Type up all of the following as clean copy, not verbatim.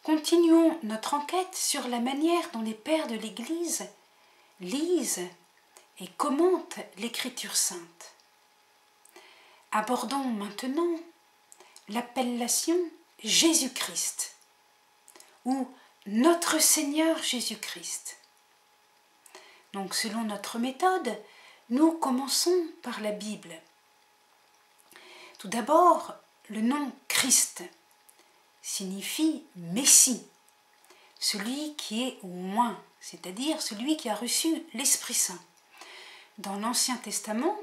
continuons notre enquête sur la manière dont les pères de l'Église lisent et commentent l'Écriture sainte. Abordons maintenant l'appellation Jésus-Christ ou Notre Seigneur Jésus-Christ. Donc selon notre méthode, nous commençons par la Bible. Tout d'abord, le nom Christ signifie Messie, celui qui est oint, c'est-à-dire celui qui a reçu l'Esprit Saint. Dans l'Ancien Testament,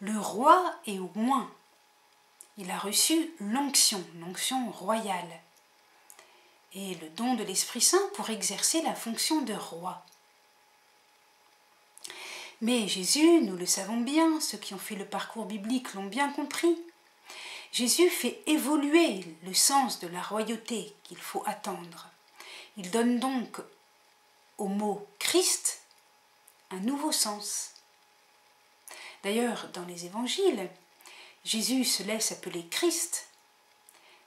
le roi est oint. Il a reçu l'onction royale, et le don de l'Esprit Saint pour exercer la fonction de roi. Mais Jésus, nous le savons bien, ceux qui ont fait le parcours biblique l'ont bien compris, Jésus fait évoluer le sens de la royauté qu'il faut attendre. Il donne donc au mot Christ un nouveau sens. D'ailleurs, dans les évangiles, Jésus se laisse appeler Christ,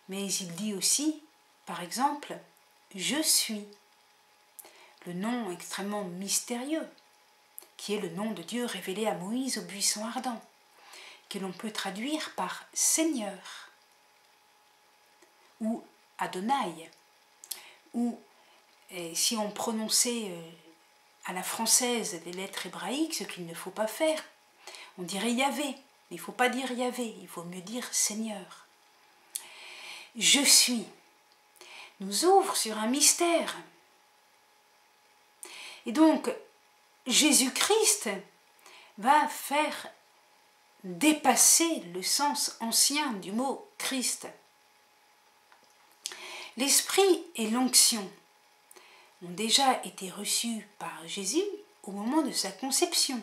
mais il dit aussi, par exemple, « Je suis », le nom extrêmement mystérieux, qui est le nom de Dieu révélé à Moïse au buisson ardent, que l'on peut traduire par « Seigneur » ou « Adonai », ou si on prononçait à la française les lettres hébraïques, ce qu'il ne faut pas faire, on dirait Yahvé, mais il ne faut pas dire Yahvé, il faut mieux dire Seigneur. Je suis nous ouvre sur un mystère. Et donc, Jésus-Christ va faire dépasser le sens ancien du mot Christ. L'Esprit et l'onction ont déjà été reçus par Jésus au moment de sa conception,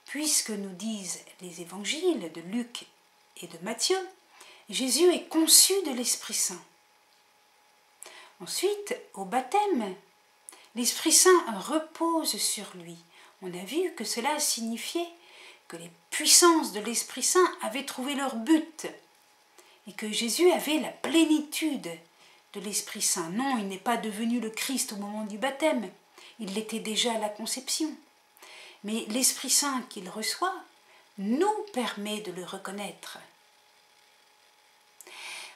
puisque nous disent les évangiles de Luc et de Matthieu, Jésus est conçu de l'Esprit Saint. Ensuite, au baptême, l'Esprit Saint repose sur lui. On a vu que cela signifiait que les puissances de l'Esprit Saint avaient trouvé leur but et que Jésus avait la plénitude de l'Esprit Saint. Non, il n'est pas devenu le Christ au moment du baptême, il l'était déjà à la conception. Mais l'Esprit Saint qu'il reçoit nous permet de le reconnaître.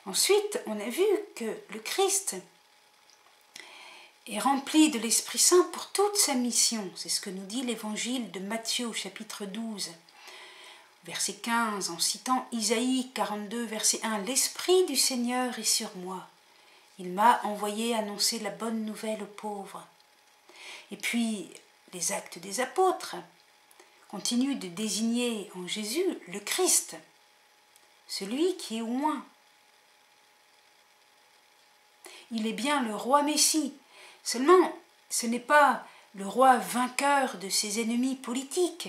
Ensuite, on a vu que le Christ est rempli de l'Esprit Saint pour toute sa mission. C'est ce que nous dit l'évangile de Matthieu, chapitre 12, verset 15, en citant Isaïe 42, verset 1. « L'Esprit du Seigneur est sur moi. Il m'a envoyé annoncer la bonne nouvelle aux pauvres. » Et puis, les actes des apôtres continuent de désigner en Jésus le Christ, celui qui est oint. Il est bien le roi Messie. Seulement, ce n'est pas le roi vainqueur de ses ennemis politiques.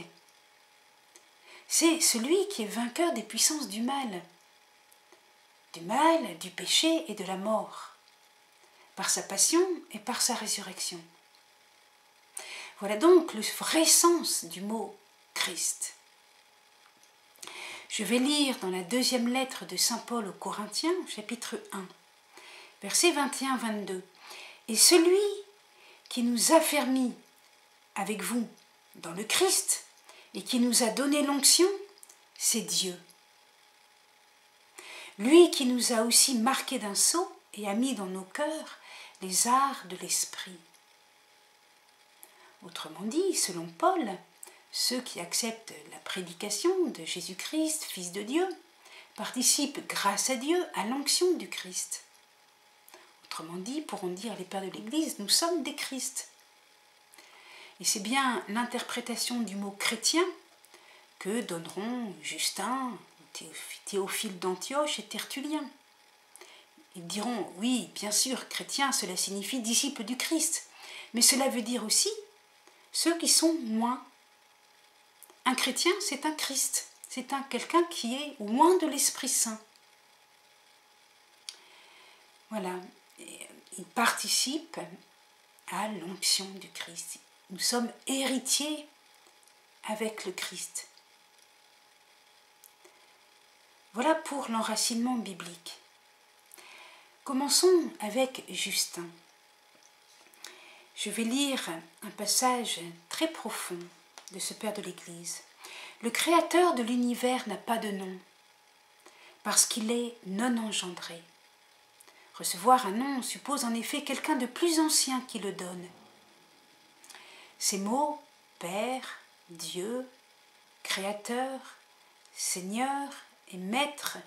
C'est celui qui est vainqueur des puissances du mal, du péché et de la mort, par sa passion et par sa résurrection. Voilà donc le vrai sens du mot Christ. Je vais lire dans la deuxième lettre de saint Paul aux Corinthiens, chapitre 1, versets 21-22. « Et celui qui nous a fermis avec vous dans le Christ et qui nous a donné l'onction, c'est Dieu. Lui qui nous a aussi marqués d'un sceau et a mis dans nos cœurs les arts de l'esprit. » Autrement dit, selon Paul, ceux qui acceptent la prédication de Jésus-Christ, Fils de Dieu, participent grâce à Dieu à l'onction du Christ. Autrement dit, pourront dire les pères de l'Église, nous sommes des Christ. Et c'est bien l'interprétation du mot chrétien que donneront Justin, Théophile d'Antioche et Tertullien. Ils diront, oui, bien sûr, chrétien, cela signifie disciple du Christ, mais cela veut dire aussi ceux qui sont moins. Un chrétien, c'est un Christ, c'est quelqu'un qui est loin de l'Esprit Saint. Voilà, il participe à l'onction du Christ. Nous sommes héritiers avec le Christ. Voilà pour l'enracinement biblique. Commençons avec Justin. Je vais lire un passage très profond de ce Père de l'Église. Le Créateur de l'univers n'a pas de nom, parce qu'il est non engendré. Recevoir un nom suppose en effet quelqu'un de plus ancien qui le donne. Ces mots, Père, Dieu, Créateur, Seigneur et Maître,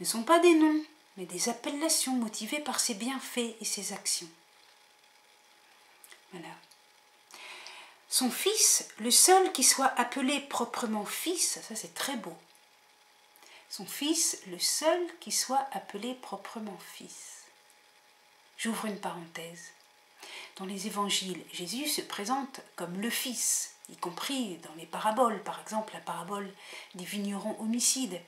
ne sont pas des noms, mais des appellations motivées par ses bienfaits et ses actions. Voilà. Son fils, le seul qui soit appelé proprement fils, ça c'est très beau. Son fils, le seul qui soit appelé proprement fils. J'ouvre une parenthèse. Dans les évangiles, Jésus se présente comme le Fils, y compris dans les paraboles, par exemple la parabole des vignerons homicides.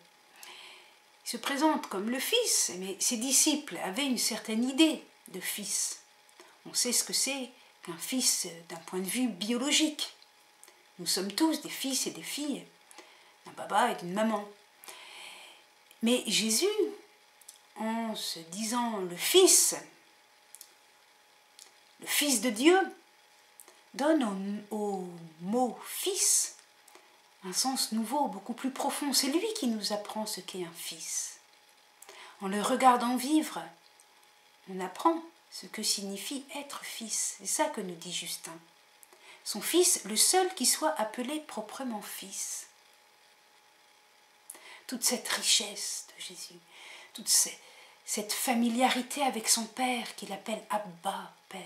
Il se présente comme le Fils, mais ses disciples avaient une certaine idée de Fils. On sait ce que c'est qu'un fils d'un point de vue biologique. Nous sommes tous des fils et des filles, d'un papa et d'une maman. Mais Jésus, en se disant le Fils de Dieu, donne au mot « fils » un sens nouveau, beaucoup plus profond. C'est lui qui nous apprend ce qu'est un fils. En le regardant vivre, on apprend ce que signifie être fils. C'est ça que nous dit Justin. Son fils, le seul qui soit appelé proprement fils. Toute cette richesse de Jésus, toute cette familiarité avec son Père qu'il appelle Abba, Père.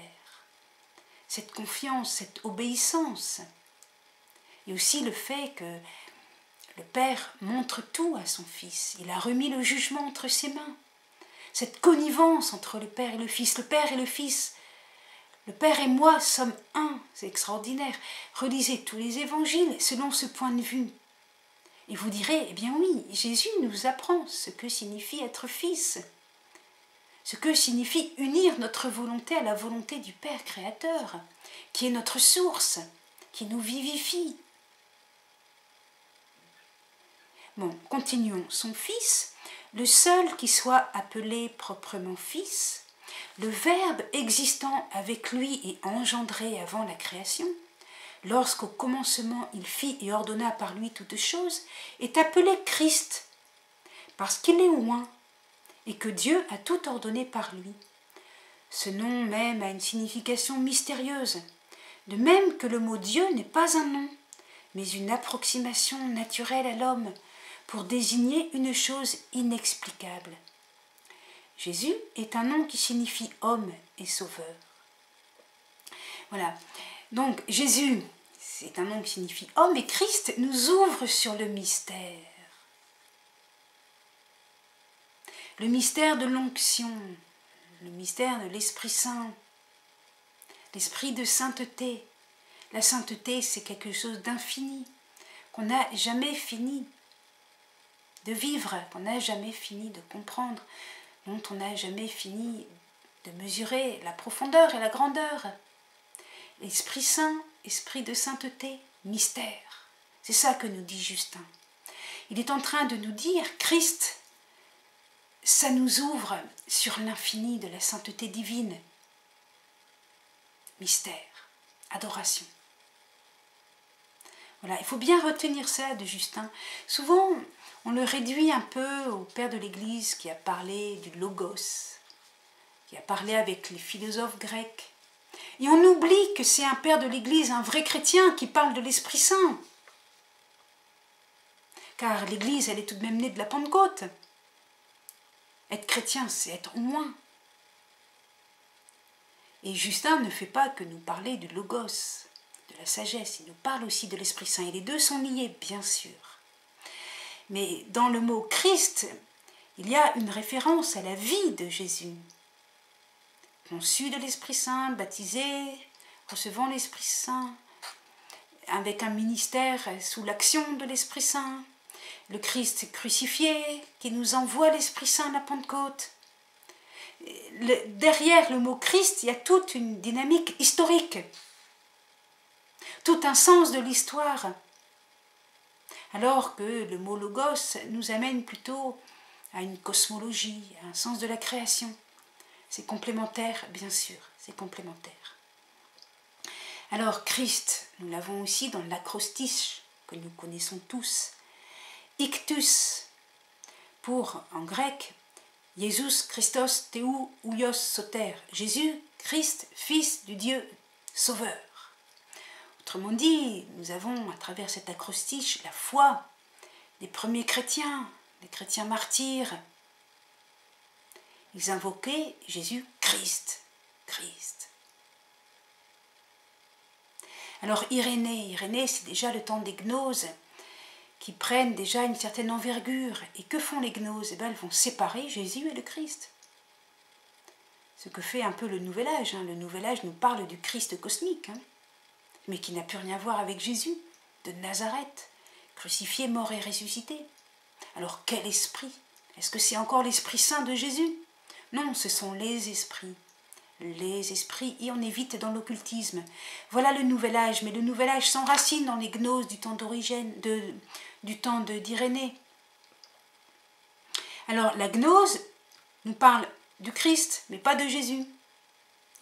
Cette confiance, cette obéissance. Et aussi le fait que le Père montre tout à son Fils. Il a remis le jugement entre ses mains. Cette connivence entre le Père et le Fils, le Père et le Fils. Le Père et moi sommes un, c'est extraordinaire. Relisez tous les évangiles selon ce point de vue. Et vous direz, eh bien oui, Jésus nous apprend ce que signifie être fils. Ce que signifie unir notre volonté à la volonté du Père créateur, qui est notre source, qui nous vivifie. Bon, continuons. Son Fils, le seul qui soit appelé proprement Fils, le Verbe existant avec lui et engendré avant la création, lorsqu'au commencement il fit et ordonna par lui toutes choses, est appelé Christ, parce qu'il est oint, et que Dieu a tout ordonné par lui. Ce nom même a une signification mystérieuse, de même que le mot Dieu n'est pas un nom, mais une approximation naturelle à l'homme, pour désigner une chose inexplicable. Jésus est un nom qui signifie homme et sauveur. Voilà. Donc Jésus, c'est un nom qui signifie homme, et Christ nous ouvre sur le mystère. Le mystère de l'onction, le mystère de l'Esprit Saint, l'Esprit de sainteté. La sainteté, c'est quelque chose d'infini, qu'on n'a jamais fini de vivre, qu'on n'a jamais fini de comprendre, dont on n'a jamais fini de mesurer la profondeur et la grandeur. L'Esprit Saint, Esprit de sainteté, mystère. C'est ça que nous dit Justin. Il est en train de nous dire, Christ, ça nous ouvre sur l'infini de la sainteté divine. Mystère, adoration. Voilà, il faut bien retenir ça de Justin. Souvent, on le réduit un peu au Père de l'Église qui a parlé du logos, qui a parlé avec les philosophes grecs. Et on oublie que c'est un Père de l'Église, un vrai chrétien qui parle de l'Esprit Saint. Car l'Église, elle est tout de même née de la Pentecôte. Être chrétien, c'est être oint. Et Justin ne fait pas que nous parler du logos, de la sagesse, il nous parle aussi de l'Esprit Saint. Et les deux sont liés, bien sûr. Mais dans le mot Christ, il y a une référence à la vie de Jésus. Conçu de l'Esprit Saint, baptisé, recevant l'Esprit Saint, avec un ministère sous l'action de l'Esprit Saint. Le Christ crucifié qui nous envoie l'Esprit Saint à la Pentecôte. Derrière le mot Christ, il y a toute une dynamique historique, tout un sens de l'histoire. Alors que le mot logos nous amène plutôt à une cosmologie, à un sens de la création. C'est complémentaire, bien sûr, c'est complémentaire. Alors Christ, nous l'avons aussi dans l'acrostiche que nous connaissons tous. Ictus, pour, en grec, Jesus Christos Theou Ouios Soter, Jésus, Christ, Fils du Dieu Sauveur. Autrement dit, nous avons à travers cet acrostiche la foi des premiers chrétiens, des chrétiens martyrs. Ils invoquaient Jésus Christ, Christ. Alors Irénée, c'est déjà le temps des gnoses qui prennent déjà une certaine envergure. Et que font les gnoses? Eh bien, elles vont séparer Jésus et le Christ. Ce que fait un peu le Nouvel Âge. Le Nouvel Âge nous parle du Christ cosmique, mais qui n'a plus rien à voir avec Jésus de Nazareth, crucifié, mort et ressuscité. Alors quel esprit? Est-ce que c'est encore l'Esprit Saint de Jésus? Non, ce sont les esprits. Les esprits, et on est vite dans l'occultisme. Voilà le Nouvel Âge, mais le Nouvel Âge s'enracine dans les gnoses du temps d'Origène, du temps d'Irénée. Alors la gnose nous parle du Christ, mais pas de Jésus.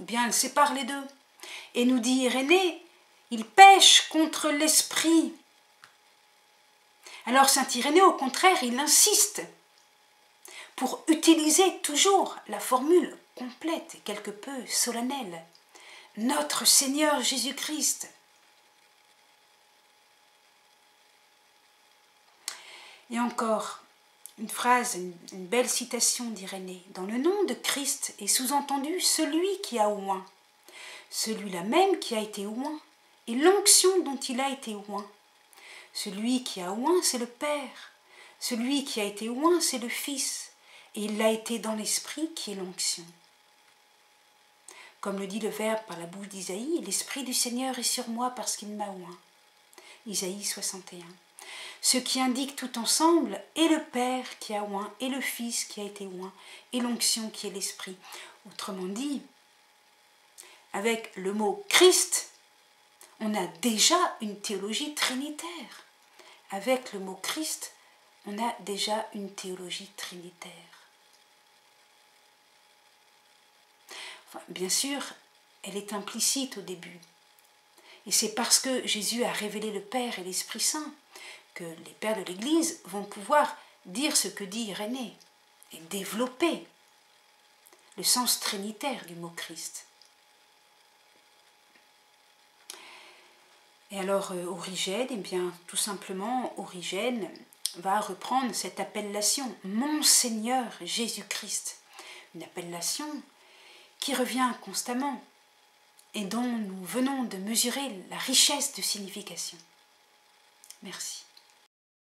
Ou bien elle sépare les deux. Et nous dit Irénée, il pêche contre l'esprit. Alors saint Irénée, au contraire, il insiste pour utiliser toujours la formule complète et quelque peu solennelle. Notre Seigneur Jésus-Christ. Et encore, une phrase, une belle citation d'Irénée. Dans le nom de Christ est sous-entendu celui qui a oint, celui-là même qui a été oint, et l'onction dont il a été oint. Celui qui a oint, c'est le Père. Celui qui a été oint, c'est le Fils. Et il l'a été dans l'Esprit qui est l'onction. Comme le dit le Verbe par la bouche d'Isaïe, l'Esprit du Seigneur est sur moi parce qu'il m'a oint. Isaïe 61. Ce qui indique tout ensemble est le Père qui a oint, et le Fils qui a été oint, et l'onction qui est l'Esprit. Autrement dit, avec le mot Christ, on a déjà une théologie trinitaire. Avec le mot Christ, on a déjà une théologie trinitaire. Enfin, bien sûr, elle est implicite au début. Et c'est parce que Jésus a révélé le Père et l'Esprit Saint que les pères de l'Église vont pouvoir dire ce que dit Irénée et développer le sens trinitaire du mot Christ. Et alors Origène, eh bien tout simplement Origène va reprendre cette appellation Mon Seigneur Jésus-Christ, une appellation qui revient constamment et dont nous venons de mesurer la richesse de signification. Merci.